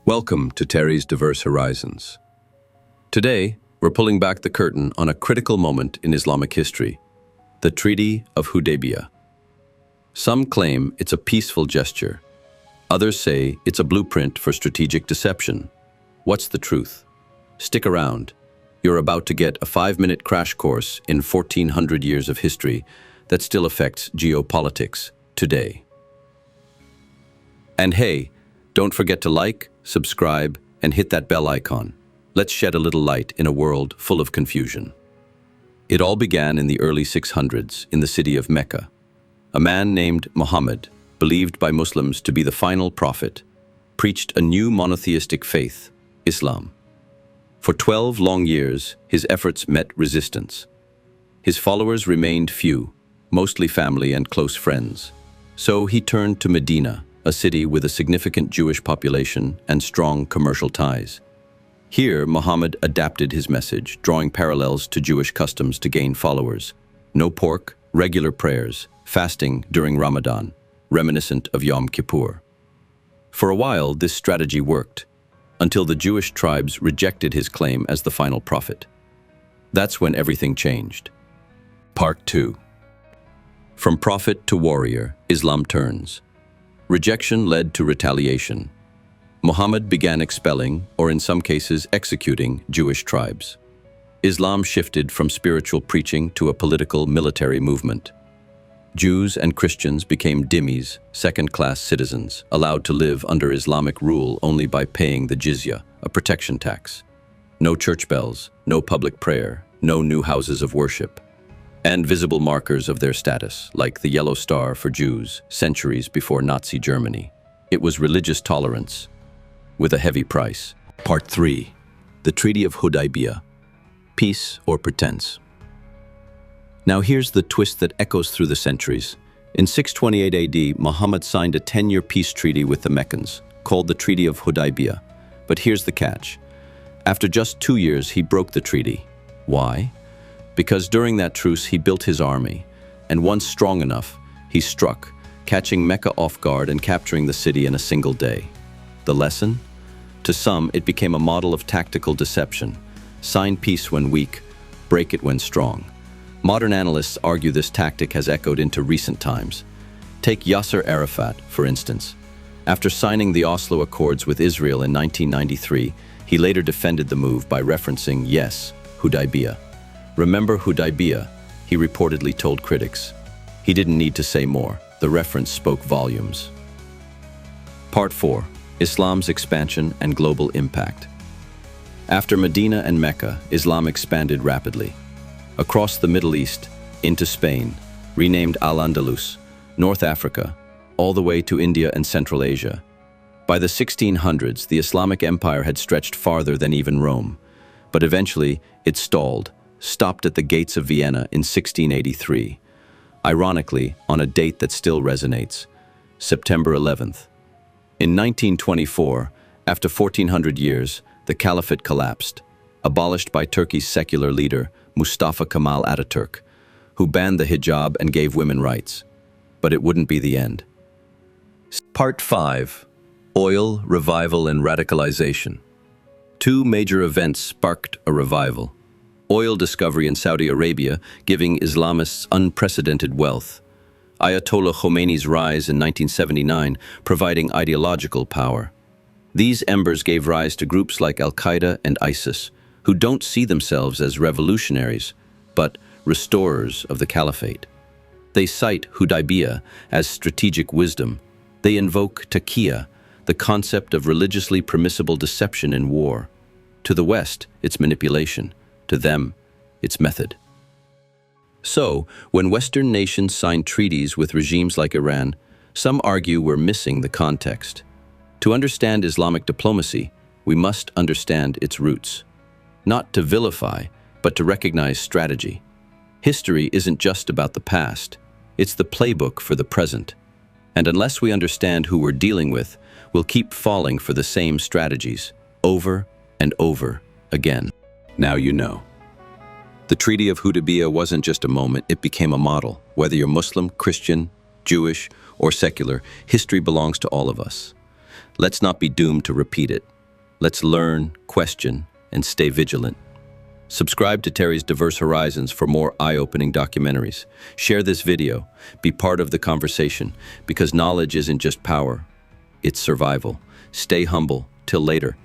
Welcome to Terry's Diverse Horizons. Today, we're pulling back the curtain on a critical moment in Islamic history, the Treaty of Hudaybiyah. Some claim it's a peaceful gesture. Others say it's a blueprint for strategic deception. What's the truth? Stick around. You're about to get a 5-minute crash course in 1400 years of history that still affects geopolitics today. And hey, don't forget to like, subscribe, and hit that bell icon. Let's shed a little light in a world full of confusion. It all began in the early 600s in the city of Mecca. A man named Muhammad, believed by Muslims to be the final prophet, preached a new monotheistic faith, Islam. For 12 long years, his efforts met resistance. His followers remained few, mostly family and close friends. So he turned to Medina, a city with a significant Jewish population and strong commercial ties. Here, Muhammad adapted his message, drawing parallels to Jewish customs to gain followers. No pork, regular prayers, fasting during Ramadan, reminiscent of Yom Kippur. For a while, this strategy worked, until the Jewish tribes rejected his claim as the final prophet. That's when everything changed. Part 2. From prophet to warrior, Islam turns. Rejection led to retaliation. Muhammad began expelling, or in some cases executing, Jewish tribes. Islam shifted from spiritual preaching to a political military movement. Jews and Christians became dhimmis, second-class citizens, allowed to live under Islamic rule only by paying the jizya, a protection tax. No church bells, no public prayer, no new houses of worship. And visible markers of their status, like the yellow star for Jews, centuries before Nazi Germany. It was religious tolerance, with a heavy price. Part 3. The Treaty of Hudaybiyah. Peace or pretense. Now here's the twist that echoes through the centuries. In 628 AD, Muhammad signed a 10-year peace treaty with the Meccans, called the Treaty of Hudaybiyah. But here's the catch. After just 2 years, he broke the treaty. Why? Because during that truce, he built his army, and once strong enough, he struck, catching Mecca off guard and capturing the city in a single day. The lesson? To some, it became a model of tactical deception. Sign peace when weak, break it when strong. Modern analysts argue this tactic has echoed into recent times. Take Yasser Arafat, for instance. After signing the Oslo Accords with Israel in 1993, he later defended the move by referencing, yes, Hudaybiyah. Remember Hudaybiyah, he reportedly told critics. He didn't need to say more. The reference spoke volumes. Part 4. Islam's expansion and global impact. After Medina and Mecca, Islam expanded rapidly. Across the Middle East, into Spain, renamed Al-Andalus, North Africa, all the way to India and Central Asia. By the 1600s, the Islamic Empire had stretched farther than even Rome, but eventually it stalled, stopped at the gates of Vienna in 1683. Ironically, on a date that still resonates, September 11th. In 1924, after 1400 years, the caliphate collapsed, abolished by Turkey's secular leader, Mustafa Kemal Ataturk, who banned the hijab and gave women rights. But it wouldn't be the end. Part 5. Oil, Revival, and Radicalization. Two major events sparked a revival. Oil discovery in Saudi Arabia, giving Islamists unprecedented wealth. Ayatollah Khomeini's rise in 1979, providing ideological power. These embers gave rise to groups like Al-Qaeda and ISIS, who don't see themselves as revolutionaries, but restorers of the caliphate. They cite Hudaybiyah as strategic wisdom. They invoke taqiyya, the concept of religiously permissible deception in war. To the West, it's manipulation. To them, it's method. So, when Western nations sign treaties with regimes like Iran, some argue we're missing the context. To understand Islamic diplomacy, we must understand its roots. Not to vilify, but to recognize strategy. History isn't just about the past, it's the playbook for the present. And unless we understand who we're dealing with, we'll keep falling for the same strategies, over and over again. Now you know. The Treaty of Hudaybiyah wasn't just a moment, it became a model. Whether you're Muslim, Christian, Jewish, or secular, history belongs to all of us. Let's not be doomed to repeat it. Let's learn, question, and stay vigilant. Subscribe to Terry's Diverse Horizons for more eye-opening documentaries. Share this video. Be part of the conversation, because knowledge isn't just power, it's survival. Stay humble. Till later.